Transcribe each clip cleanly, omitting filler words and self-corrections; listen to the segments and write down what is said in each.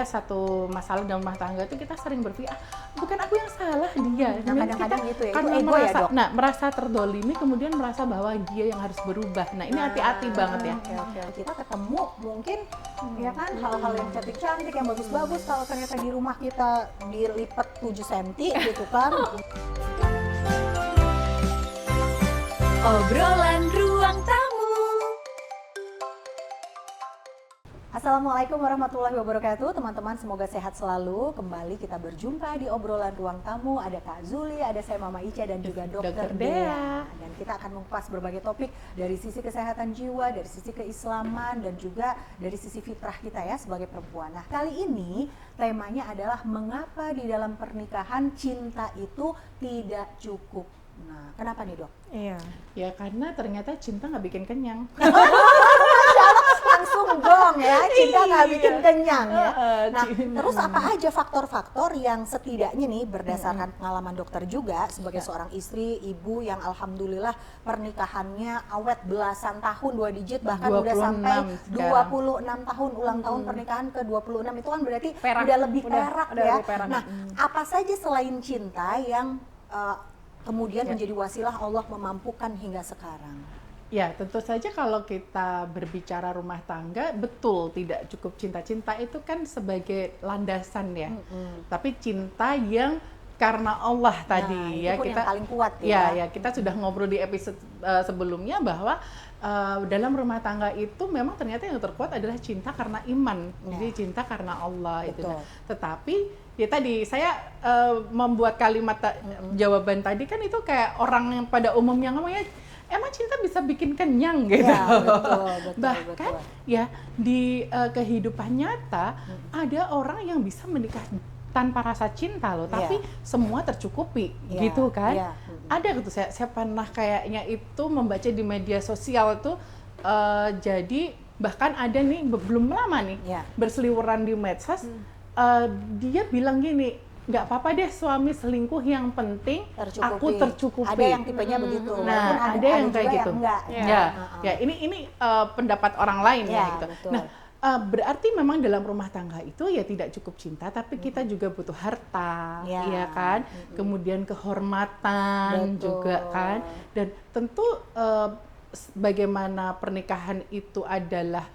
satu masalah dalam rumah tangga itu kita sering berpikir, bukan aku yang salah, dia. Nah, kadang-kadang gitu ya, karena itu ego merasa, ya, Dok? merasa terdolimi, kemudian merasa bahwa dia yang harus berubah. Nah, ini hati-hati banget ya. Oke. Kita ketemu mungkin ya kan hal-hal yang cantik-cantik, yang bagus-bagus, kalau ternyata di rumah kita dilipat 7 cm gitu kan. Obrolan Ruang Tamu. Assalamualaikum warahmatullahi wabarakatuh, teman-teman, semoga sehat selalu. Kembali kita berjumpa di obrolan ruang tamu. Ada Kak Zuli, ada saya Mama Ica, dan juga Dokter Dea. Dan kita akan mengupas berbagai topik dari sisi kesehatan jiwa, dari sisi keislaman, dan juga dari sisi fitrah kita ya sebagai perempuan. Nah, kali ini temanya adalah mengapa di dalam pernikahan cinta itu tidak cukup. Nah, kenapa nih, Dok? Iya. Ya karena ternyata cinta nggak bikin kenyang. Langsung dong ya, cinta nggak bikin kenyang ya. Nah, terus apa aja faktor-faktor yang setidaknya nih berdasarkan pengalaman dokter juga sebagai seorang istri, ibu yang alhamdulillah pernikahannya awet belasan tahun, 2 digit, bahkan udah sampai 26 tahun, ulang tahun pernikahan ke 26, itu kan berarti udah lebih perak ya. Nah, apa saja selain cinta yang kemudian menjadi wasilah Allah memampukan hingga sekarang? Ya, tentu saja kalau kita berbicara rumah tangga, betul tidak cukup cinta-cinta itu kan sebagai landasan ya. Tapi cinta yang karena Allah tadi ya, kita yang paling kuat ya. Ya, kita sudah ngobrol di episode sebelumnya bahwa dalam rumah tangga itu memang ternyata yang terkuat adalah cinta karena iman. Jadi cinta karena Allah itu. Nah, tetapi ya tadi saya membuat kalimat jawaban tadi kan itu kayak orang yang pada umumnya ngomongnya, emang cinta bisa bikin kenyang gitu. Ya, betul, Bahkan ya di kehidupan nyata ada orang yang bisa menikah tanpa rasa cinta loh, tapi semua tercukupi gitu kan. Ada gitu, saya pernah kayaknya itu membaca di media sosial itu, jadi bahkan ada nih belum lama nih berseliweran di medsos, dia bilang gini, nggak apa-apa deh suami selingkuh, yang penting aku tercukupi. Ada yang tipenya begitu. Nah, ada yang kayak gitu. Ya, ini pendapat orang lain ya gitu. Betul. Nah, berarti memang dalam rumah tangga itu ya tidak cukup cinta, tapi kita juga butuh harta, ya kan? Kemudian kehormatan juga kan. Dan tentu bagaimana pernikahan itu adalah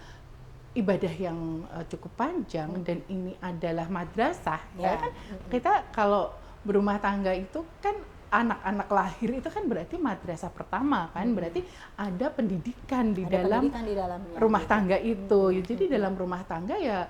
ibadah yang cukup panjang, dan ini adalah madrasah ya kan. Kita kalau berumah tangga itu kan anak-anak lahir itu kan berarti madrasah pertama kan, berarti ada pendidikan di dalam rumah tangga itu. Jadi dalam rumah tangga ya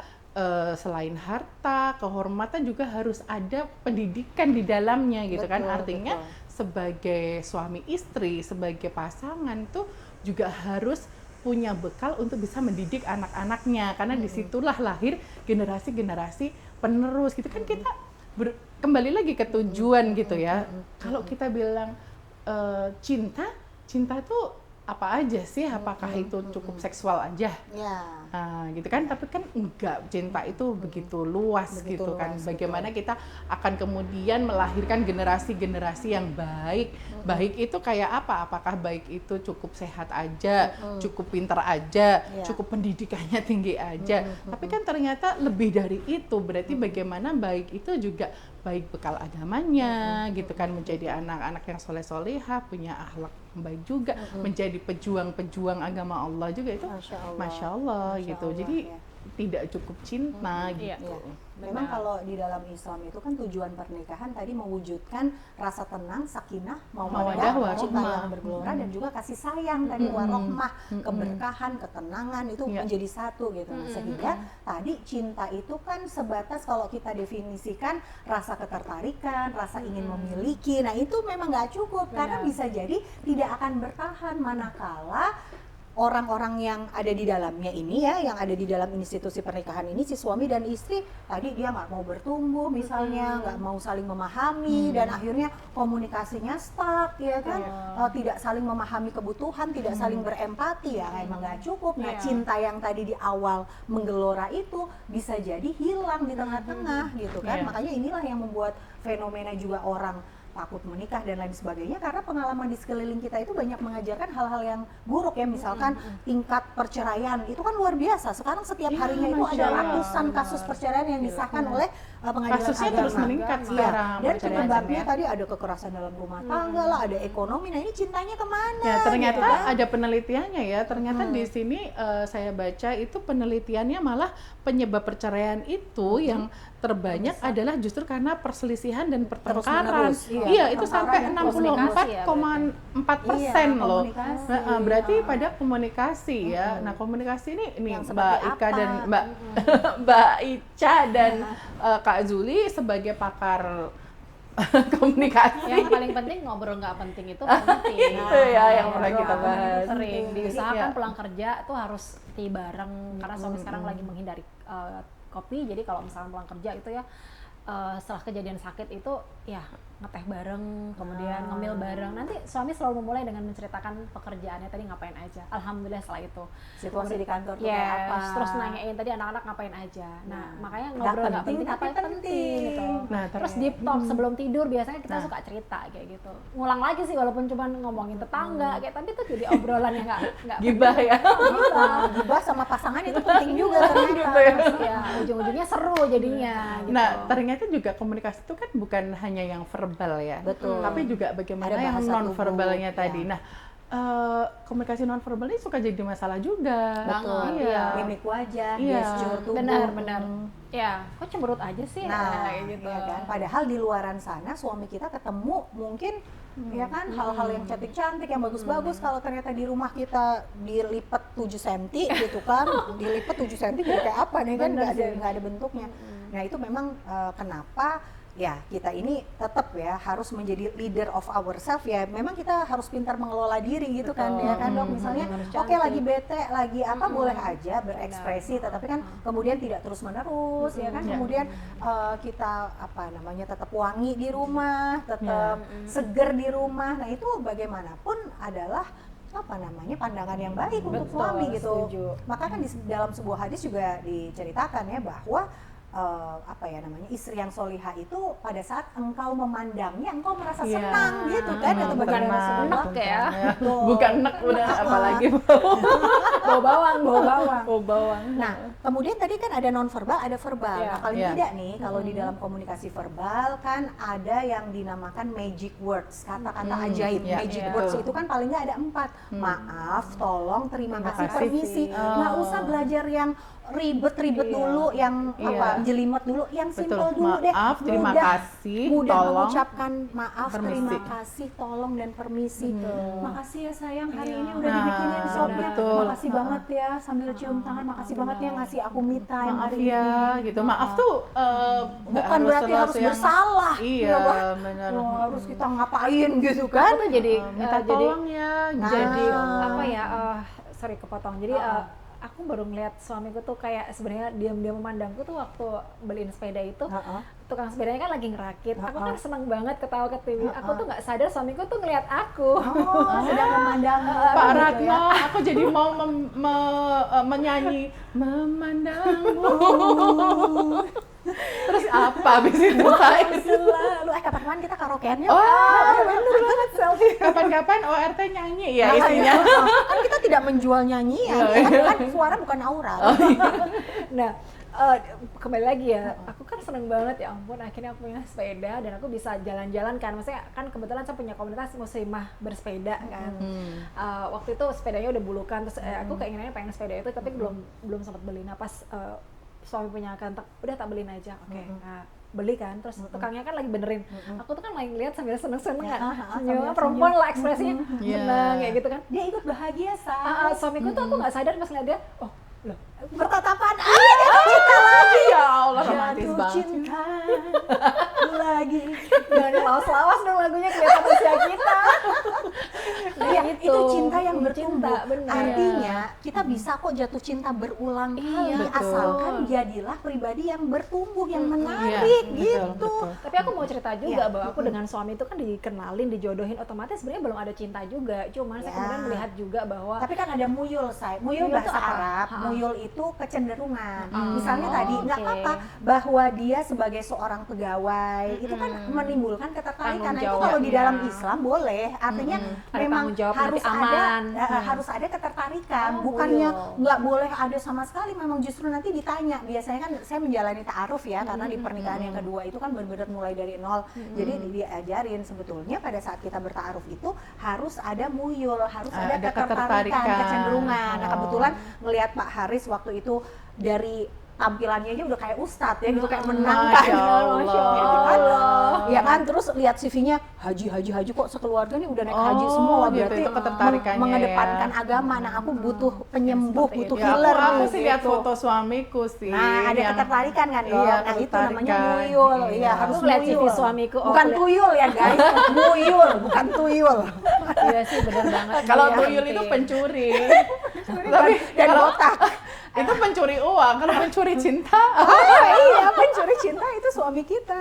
selain harta, kehormatan juga harus ada pendidikan di dalamnya gitu kan. Artinya sebagai suami istri, sebagai pasangan tuh juga harus punya bekal untuk bisa mendidik anak-anaknya, karena disitulah lahir generasi-generasi penerus gitu kan. Kita kembali lagi ke tujuan gitu ya. Kalau kita bilang cinta tuh apa aja sih? Apakah itu cukup seksual aja? Nah, gitu kan. Tapi kan enggak, cinta itu begitu luas gitu kan. Bagaimana kita akan kemudian melahirkan generasi-generasi yang baik. Baik itu kayak apa? Apakah baik itu cukup sehat aja, cukup pintar aja, cukup pendidikannya tinggi aja. Tapi kan ternyata lebih dari itu. Berarti bagaimana baik itu juga baik bekal agamanya gitu kan, menjadi anak-anak yang soleh-solehah, punya akhlak baik juga, menjadi pejuang-pejuang agama Allah juga, itu Masya Allah gitu. Jadi tidak cukup cinta gitu. Memang kalau di dalam Islam itu kan tujuan pernikahan tadi mewujudkan rasa tenang, sakinah, mawaddah, cinta yang bergelora, dan juga kasih sayang tadi, warohmah, keberkahan, ketenangan itu menjadi satu gitu. Sehingga tadi cinta itu kan sebatas kalau kita definisikan rasa ketertarikan, rasa ingin memiliki. Nah, itu memang nggak cukup karena bisa jadi tidak akan bertahan manakala orang-orang yang ada di dalamnya ini ya, yang ada di dalam institusi pernikahan ini, si suami dan istri tadi dia nggak mau bertumbuh misalnya, nggak mau saling memahami, dan akhirnya komunikasinya stuck ya kan, tidak saling memahami kebutuhan, tidak saling berempati, ya emang nggak cukup. Nah, cinta yang tadi di awal menggelora itu bisa jadi hilang di tengah-tengah gitu kan. Makanya inilah yang membuat fenomena juga orang takut menikah dan lain sebagainya, karena pengalaman di sekeliling kita itu banyak mengajarkan hal-hal yang buruk ya, misalkan tingkat perceraian itu kan luar biasa. Sekarang setiap harinya itu ada ratusan kasus perceraian yang disahkan oleh pengadilan kasusnya agama. terus meningkat sekarang. Dan penyebabnya tadi ada kekerasan dalam rumah tangga lah, ada ekonomi. Nah ini cintanya kemana? Ya ternyata gitu kan? ada penelitiannya ya. Ternyata di sini saya baca itu penelitiannya malah penyebab perceraian itu yang terbanyak adalah justru karena perselisihan dan pertengkaran. Iya, itu sampai 64,4% loh. Berarti pada komunikasi ya. Nah komunikasi ini Mbak Ika dan Mbak Ica dan Kak Zuli sebagai pakar komunikasi. Yang paling penting ngobrol nggak penting itu penting. Itu ya yang pernah kita bahas. Sering diusahakan pulang kerja tuh harus tea bareng, karena suami sekarang lagi menghindari kopi. Jadi kalau misalnya pulang kerja itu ya setelah kejadian sakit itu ya ngeteh bareng, kemudian ngemil bareng. Nanti suami selalu memulai dengan menceritakan pekerjaannya tadi ngapain aja. Alhamdulillah setelah itu Situasi di kantor tuh kayak apa. terus nanyain tadi anak-anak ngapain aja. Nah makanya ngobrol nggak penting tapi penting gitu. Nah, Terus deep talk sebelum tidur biasanya kita suka cerita kayak gitu. Ngulang lagi sih walaupun cuma ngomongin tetangga kayak, tapi itu jadi obrolan yang nggak Gibah ya. Gibah sama pasangan itu penting juga ternyata. ya ujung-ujungnya seru jadinya gitu. Nah, ternyata juga komunikasi itu kan bukan hanya yang verbal ya, tapi juga bagaimana Ada yang bahasa non verbalnya tubuh, tadi. Nah, komunikasi non verbal ini suka jadi masalah juga. Banget, Iya. Mimik wajah, Iya. gesture tubuh. Benar. Ya, kok cemberut aja sih Nah, kayak gitu. ya kan. Padahal di luaran sana suami kita ketemu mungkin ya kan hal-hal yang cantik-cantik, yang bagus-bagus. Kalau ternyata di rumah kita dilipat 7 cm gitu kan, dilipat 7 cm kayak apa nih kan, nggak ada bentuknya. Nah itu memang kenapa ya kita ini tetap ya harus menjadi leader of ourselves ya. Memang kita harus pintar mengelola diri gitu kan ya kan dok. Misalnya oke lagi bete, lagi apa boleh aja berekspresi, tetapi kan kemudian tidak terus menerus ya kan. Kemudian kita apa namanya tetap wangi di rumah, tetap seger di rumah. Nah itu bagaimanapun adalah apa namanya pandangan yang baik untuk suami gitu. Setuju. Maka kan di dalam sebuah hadis juga diceritakan ya bahwa apa ya namanya istri yang solihah itu pada saat engkau memandangnya engkau merasa senang gitu kan, atau bukan bagaimana enak ya. Bukan enak udah apalagi Bau bawang. bawang. Nah kemudian tadi kan ada non verbal, ada verbal. Iya. Nah paling Iya. tidak nih kalau di dalam komunikasi verbal kan ada yang dinamakan magic words, kata-kata ajaib. Iya, Magic iya. words Betul. itu kan paling nggak ada 4. Maaf, tolong, terima kasih, kasih. permisi. Nggak usah belajar yang ribet-ribet dulu, yang apa jelimet dulu, yang simple dulu deh. Maaf, terima kasih, Mudah tolong, mengucapkan maaf, permisi. terima kasih, tolong dan permisi. Makasih ya sayang, hari ini udah Nah, dibikinin sopnya. betul. Makasih banget ya, sambil cium tangan. Makasih banget ya ngasih aku me time Maaf hari ya, ini. gitu. Maaf tuh nggak Bukan berarti harus yang- bersalah. Iya, Ya, Bang. benar. Harus kita ngapain gitu kan? Aku tuh jadi Minta jadi tolong ya. jadi Nah. apa ya sorry kepotong. Jadi aku baru ngeliat suamiku tuh kayak sebenarnya diam-diam memandangku tuh waktu beliin sepeda itu. Tukang sepedanya kan lagi ngerakit. Aku kan seneng banget ketawa ke TV. Aku tuh nggak sadar suamiku tuh ngeliat aku. Sedang memandang Pak gitu Ratno, ya. aku jadi mau menyanyi memandangmu. Terus apa abis itu? Selalu kapan-kapan kita karaokeannya. Oh, bener banget selfie. Kapan-kapan ORT nyanyi ya Nah, isinya. kan kita tidak menjual nyanyian, kan suara bukan aura. Nah, kembali lagi ya, aku kan seneng banget ya ampun akhirnya aku punya sepeda dan aku bisa jalan-jalan kan. Maksudnya kan kebetulan saya punya komunitas muslimah bersepeda kan. Waktu itu sepedanya udah bulukan, terus aku keinginannya pengen sepeda itu tapi belum sempat beli. Nah pas suami punya kan, udah tak beliin aja, oke. Nah, beli kan, terus tukangnya kan lagi benerin. Aku tuh kan lagi lihat sambil seneng-seneng kan, senyum perempuan lah ekspresinya seneng kayak gitu kan. Dia ikut bahagia say. Suamiku tuh aku nggak sadar pas ngeliat dia, oh loh Bertatapan, Cinta lagi ya Allah, romantis jatuh banget. cinta lagi. jangan lawas-lawas dong lagunya kelihatan usia kita. Iya, itu cinta yang bertumbuh. benar. Artinya kita bisa kok jatuh cinta berulang kali, betul. asalkan jadilah pribadi yang bertumbuh, yang menarik Iya, gitu. betul. Tapi aku mau cerita juga Iya. bahwa aku dengan suami itu kan dikenalin, dijodohin, otomatis sebenarnya belum ada cinta juga. Cuman saya Ya. kemudian melihat juga bahwa Tapi kan ada muyul, say. Muyul Muyul bahasa itu apa? Arab. Muyul itu kecenderungan. Misalnya Oh, tadi nggak oke. apa-apa bahwa dia sebagai seorang seorang pegawai itu kan menimbulkan ketertarikan. Tanggung Nah, itu jawab, kalau di ya. dalam Islam boleh, artinya Ada memang tanggung jawab, harus nanti ada aman. harus ada ketertarikan, Oh, bukannya iya. nggak boleh ada sama sekali. Memang justru nanti ditanya. Biasanya kan saya menjalani ta'aruf ya, karena di pernikahan yang kedua itu kan benar-benar mulai dari nol. Jadi diajarin sebetulnya pada saat kita berta'aruf itu harus ada muyul, harus ada ketertarikan, kecenderungan. Nah, kebetulan ngelihat Pak Haris waktu itu dari tampilannya aja udah kayak ustadz ya gitu, kayak menang kan. Masya Allah. Gitu kan. Ya kan, terus lihat CV-nya haji kok sekeluarga nih udah naik haji semua. Wah, gitu, berarti itu ketertarikannya mengedepankan ya. agama. Nah, aku butuh penyembuh, butuh Ya, healer aku nih, sih lihat gitu. foto suamiku sih. Nah, ada yang- ketertarikan kan, Dok? Iya, Nah, itu namanya ketertarikan. muyul. Iya, Iya. harus Aku lihat CV muyul. suamiku, oh, Bukan lihat- tuyul ya, guys. Muyul, bukan tuyul. Iya sih, benar banget. Kalau Iya, tuyul penting. itu pencuri. Tapi Dan kalau botak. itu pencuri uang, kalau pencuri cinta. Iya, pencuri cinta itu suami kita.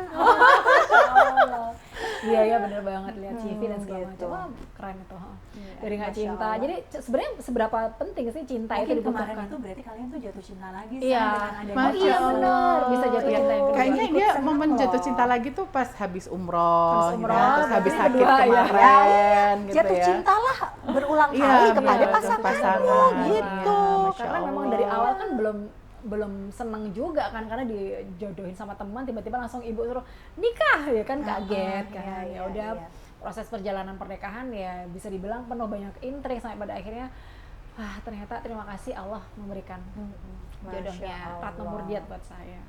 Iya benar banget, lihat CV dan segala gitu. macam. Wah, keren itu. Ha. Iya, Dari nggak Masya cinta. Allah. Jadi sebenarnya seberapa penting sih cinta itu Mungkin kemarin dibutuhkan? itu berarti kalian tuh jatuh cinta lagi Iya. dengan adanya Masya Iya Allah. benar, bisa jatuh Iya. cinta yang kedua. Kayaknya Ikut dia senang momen loh. jatuh cinta lagi tuh pas habis umroh, Habis gitu umroh, ya. Terus habis berarti sakit kedua, ya. kemarin, gitu jatuh ya. cintalah berulang Iya, kali iya, kepada betul, pasanganmu pasangan. gitu. Masya Karena memang Allah. dari awal kan belum seneng juga kan, karena dijodohin sama teman, tiba-tiba langsung ibu suruh nikah, ya kan kaget kan. iya, Ya iya, udah, iya. proses perjalanan pernikahan ya bisa dibilang penuh banyak intrik sampai pada akhirnya ternyata terima kasih Allah memberikan jodohnya Masya Ratno Allah. Murdiat buat saya.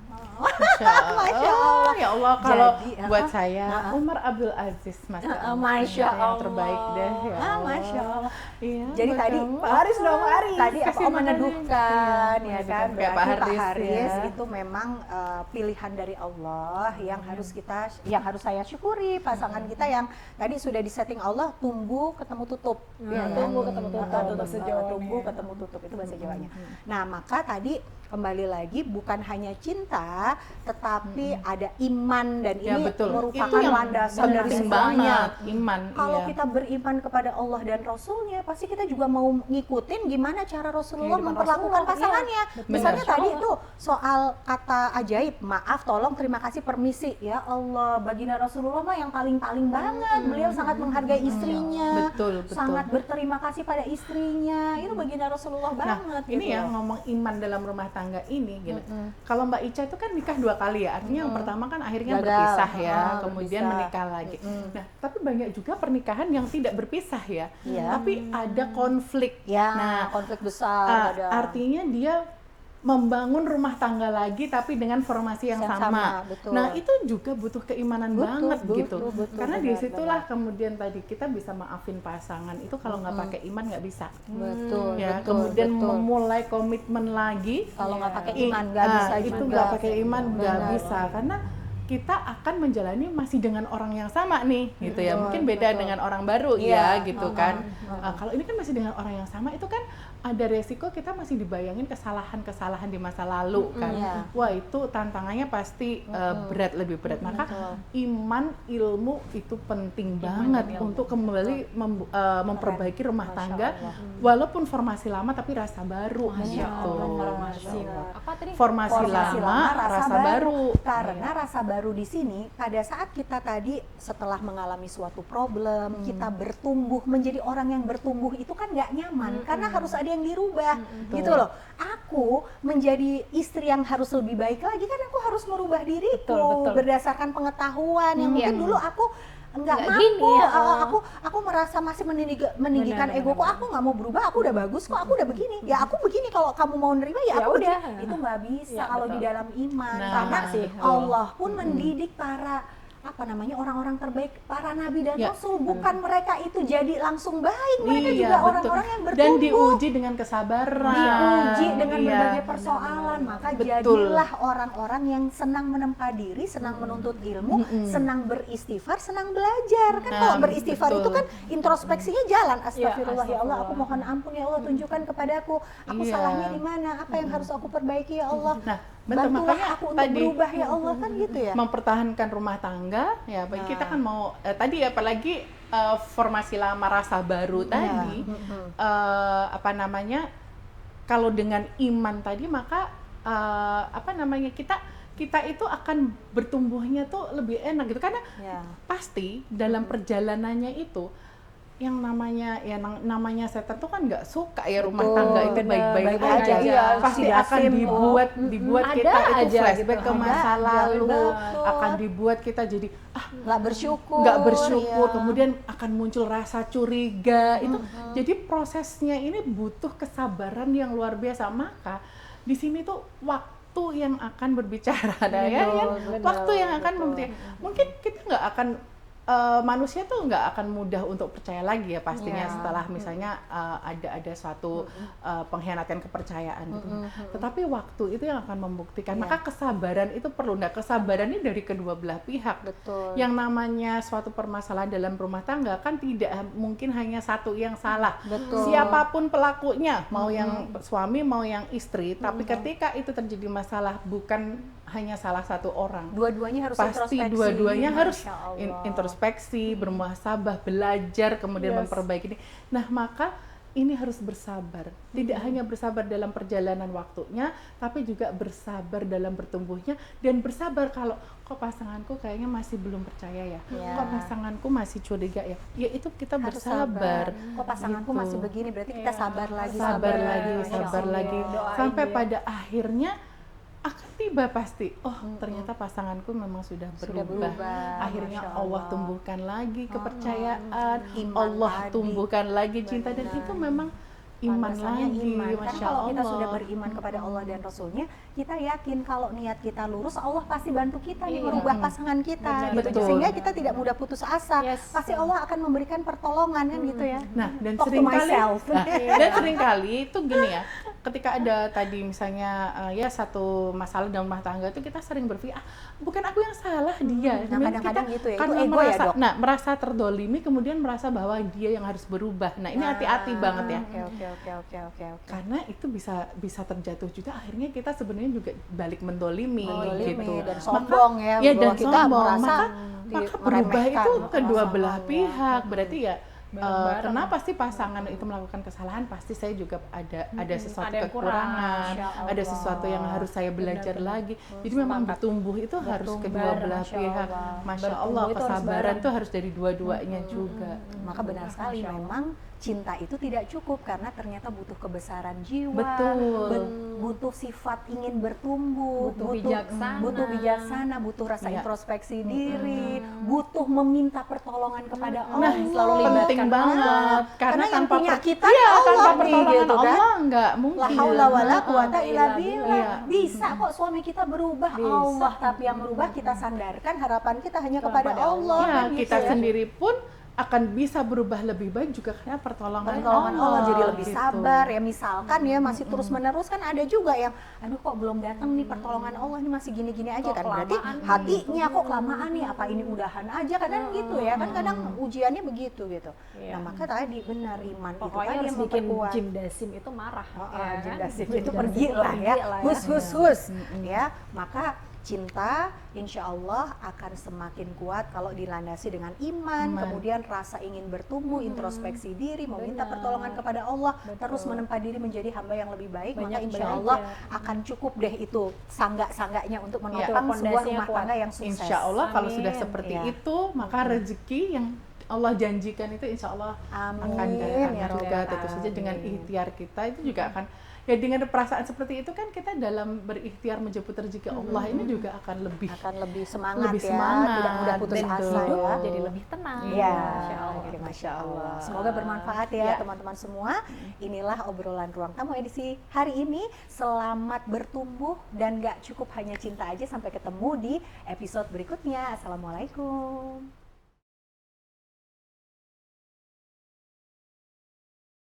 Masya Allah. Ya Allah, kalau Jadi, buat saya Umar Abdul Aziz, Mas. Masya Yang Allah. terbaik deh. Ya Allah. Masya Allah. Iya, Jadi buat tadi kamu. Pak Haris dong, Haris. Tadi apa Kasih oh, makan meneduhkan dia. ya Iya, kan. kayak Berarti Pak Pak Haris, ya. itu memang pilihan dari Allah yang harus saya syukuri. Pasangan kita yang tadi sudah disetting Allah, tunggu ketemu tutup. Ya kan? Tunggu ketemu tutup, bahasa Jawanya. Tunggu ketemu tutup itu bahasa Jawanya. Nah, maka tadi kembali lagi bukan hanya cinta tetapi ada iman, dan Ya, ini betul. merupakan Itu yang landasan dari penting semuanya. banget, iman. Kalau iya. kita beriman kepada Allah dan Rasulnya, pasti kita juga mau ngikutin gimana cara Rasulullah Kehidupan memperlakukan Rasulullah, pasangannya. iya. Misalnya Benar. tadi tuh soal kata ajaib, maaf, tolong, terima kasih, permisi. Ya Allah, baginda Rasulullah mah yang paling-paling banget. Beliau sangat menghargai istrinya, Betul, betul. sangat berterima kasih pada istrinya. Itu baginda Rasulullah Nah, banget. ini gitu ya loh. ngomong iman dalam rumah tangga ini, gitu. Kalau Mbak Ica itu kan nikah 2 kali ya, artinya yang pertama kan akhirnya Gagal. berpisah ya, kemudian Berpisah. menikah lagi. Nah, tapi banyak juga pernikahan yang tidak berpisah ya, Iya. tapi ada konflik. Ya, Nah, konflik besar ada. artinya dia membangun rumah tangga lagi tapi dengan formasi yang Yang sama. sama, betul. Nah, itu juga butuh keimanan Betul, banget betul, gitu. betul, Karena benar, disitulah kemudian tadi kita bisa maafin pasangan. Itu kalau nggak pakai iman nggak bisa. Betul, Ya, betul, kemudian betul. memulai komitmen lagi. Kalau nggak pakai I- iman nggak bisa itu juga. nggak pakai iman nggak Benar. bisa, karena kita akan menjalani masih dengan orang yang sama nih, gitu ya. Betul, Mungkin beda betul. dengan orang baru Iya, ya, gitu kan. Kalau ini kan masih dengan orang yang sama, itu kan ada resiko kita masih dibayangin kesalahan-kesalahan di masa lalu kan. Iya. Wah, itu tantangannya pasti berat, lebih berat. Maka iman, ilmu itu penting banget untuk kembali memperbaiki rumah tangga, walaupun formasi lama tapi rasa baru gitu. Apa tadi? Formasi lama, rasa baru. Karena rasa baru di sini pada saat kita tadi setelah mengalami suatu problem, kita bertumbuh menjadi orang yang bertumbuh itu kan nggak nyaman karena harus ada yang dirubah, gitu loh. Aku menjadi istri yang harus lebih baik lagi kan aku harus merubah diriku Betul. berdasarkan pengetahuan yang mungkin dulu aku nggak Nggak mampu. gini ya. Aku merasa masih meninggikan egoku. Aku nggak mau berubah. Aku udah bagus kok. Aku udah begini. Ya aku begini. Kalau kamu mau nerima ya Ya aku udah. begini. Itu nggak bisa Ya, kalau betul. di dalam iman. Nah, Karena sih. Allah pun mendidik para orang-orang terbaik, para nabi dan Ya. rasul. Bukan mereka itu jadi langsung baik. Mereka Iya, juga betul. orang-orang yang bertumbuh. Dan diuji dengan kesabaran. Diuji dengan Iya. berbagai persoalan, maka Betul. jadilah orang-orang yang senang menempa diri, senang menuntut ilmu, senang beristighfar, senang belajar. Kan kalau beristighfar betul. itu kan introspeksinya jalan. Astagfirullah, ya Allah, astagfirullah. aku mohon ampun ya Allah, tunjukkan kepadaku aku Iya. salahnya di mana, apa yang harus aku perbaiki ya Allah. Nah, betul, Bantulah makanya aku untuk tadi berubah ya Allah, kan gitu ya. mempertahankan rumah tangga ya, bagi kita kan mau tadi apalagi formasi lama rasa baru tadi, kalau dengan iman tadi maka kita kita itu akan bertumbuhnya tuh lebih enak gitu, karena pasti dalam perjalanannya itu yang namanya setan tuh kan nggak suka ya rumah tangga itu baik-baik aja. Pasti akan dibuat kita itu flashback ke masa lalu, akan dibuat kita jadi nggak bersyukur, kemudian akan muncul rasa curiga. Itu jadi prosesnya ini butuh kesabaran yang luar biasa. Maka di sini tuh waktu yang akan berbicara, waktu yang akan membuktikan. Mungkin kita nggak akan manusia tuh nggak akan mudah untuk percaya lagi ya pastinya setelah misalnya ada suatu pengkhianatan kepercayaan gitu. Tetapi waktu itu yang akan membuktikan. Maka kesabaran itu perlu. Nah, kesabaran ini dari kedua belah pihak. Betul. Yang namanya suatu permasalahan dalam rumah tangga kan tidak mungkin hanya satu yang salah. Betul. Siapapun pelakunya, mau yang suami mau yang istri, tapi ketika itu terjadi masalah bukan hanya salah satu orang. Dua-duanya harus pasti introspeksi. Dua-duanya harus introspeksi, bermuhasabah, belajar, kemudian memperbaiki ini. Nah, maka ini harus bersabar. Tidak hanya bersabar dalam perjalanan waktunya, tapi juga bersabar dalam bertumbuhnya, dan bersabar kalau kok pasanganku kayaknya masih belum percaya ya. Kok pasanganku masih curiga ya. Ya itu kita harus bersabar. Kok pasanganku masih begini, berarti kita sabar lagi. Sabar lagi. Sampai pada akhirnya akan tiba pasti, ternyata pasanganku memang sudah berubah. Akhirnya Allah tumbuhkan lagi kepercayaan, Allah tumbuhkan lagi cinta, dan itu memang iman lagi. Karena kalau kita sudah beriman kepada Allah dan Rasulnya, kita yakin kalau niat kita lurus, Allah pasti bantu kita nih merubah pasangan kita. Betul. Sehingga kita tidak mudah putus asa. Pasti Allah akan memberikan pertolongan kan gitu ya. Nah, dan seringkali itu gini ya, ketika ada tadi misalnya ya satu masalah dalam rumah tangga itu kita sering berpikir bukan aku yang salah, dia. Nah, kadang-kadang gitu ya, karena itu ego merasa, ya, Dok? merasa terdolimi, kemudian merasa bahwa dia yang harus berubah. Nah, ini hati-hati banget ya. Oke. Karena itu bisa terjatuh juga, akhirnya kita sebenarnya juga balik mendolimi gitu. Dan sombong dan kita sombong. merasa Maka berubah itu kedua belah pasangannya. pihak. Berarti ya kenapa sih pasangan itu melakukan kesalahan, pasti saya juga ada sesuatu kekurangan, ada sesuatu yang harus saya belajar lagi. Jadi memang bertumbuh itu harus kedua belah pihak. Masya Allah, kesabaran itu harus dari dua-duanya juga. Maka benar sekali, memang cinta itu tidak cukup karena ternyata butuh kebesaran jiwa, butuh sifat ingin bertumbuh, butuh bijaksana, butuh rasa introspeksi diri, butuh meminta pertolongan kepada Allah. Selalu penting banget karena yang tanpa punya kita tanpa Allah pertolongan gitu kan. Allah nggak mungkin. La haula wala quwata illa billah. Bisa kok suami kita berubah, Allah tapi yang berubah kita sandarkan harapan kita hanya kepada Allah. Ya, kita sendiri pun akan bisa berubah lebih baik juga karena pertolongan Allah. Jadi lebih sabar ya, misalkan ya masih terus menerus kan ada juga yang aduh kok belum datang nih pertolongan Allah, ini masih gini-gini aja kan, berarti hatinya kok kelamaan nih, apa ini udahan aja, kadang gitu ya kan, kadang ujiannya begitu gitu. Nah maka tadi benar iman itu kan yang memperkuat. Jim Dasim itu marah, Jim Dasim itu pergilah ya, hus ya. Maka cinta insya Allah akan semakin kuat kalau dilandasi dengan iman, kemudian rasa ingin bertumbuh, introspeksi diri, meminta pertolongan kepada Allah, terus menempa diri menjadi hamba yang lebih baik. Maka insya Allah akan cukup deh itu sanggak-sanggaknya untuk menopang sebuah rumah tangga yang sukses. Insya Allah kalau sudah seperti itu, maka rezeki yang Allah janjikan itu insya Allah akan datang juga. Tentu saja dengan ikhtiar kita itu juga akan, ya dengan perasaan seperti itu kan kita dalam berikhtiar menjemput rezeki Allah ini juga akan lebih semangat, tidak mudah putus asa ya, jadi lebih tenang. Masya Allah. Semoga bermanfaat ya teman-teman semua. Inilah obrolan Ruang Tamu edisi hari ini. Selamat bertumbuh dan gak cukup hanya cinta aja. Sampai ketemu di episode berikutnya. Assalamualaikum.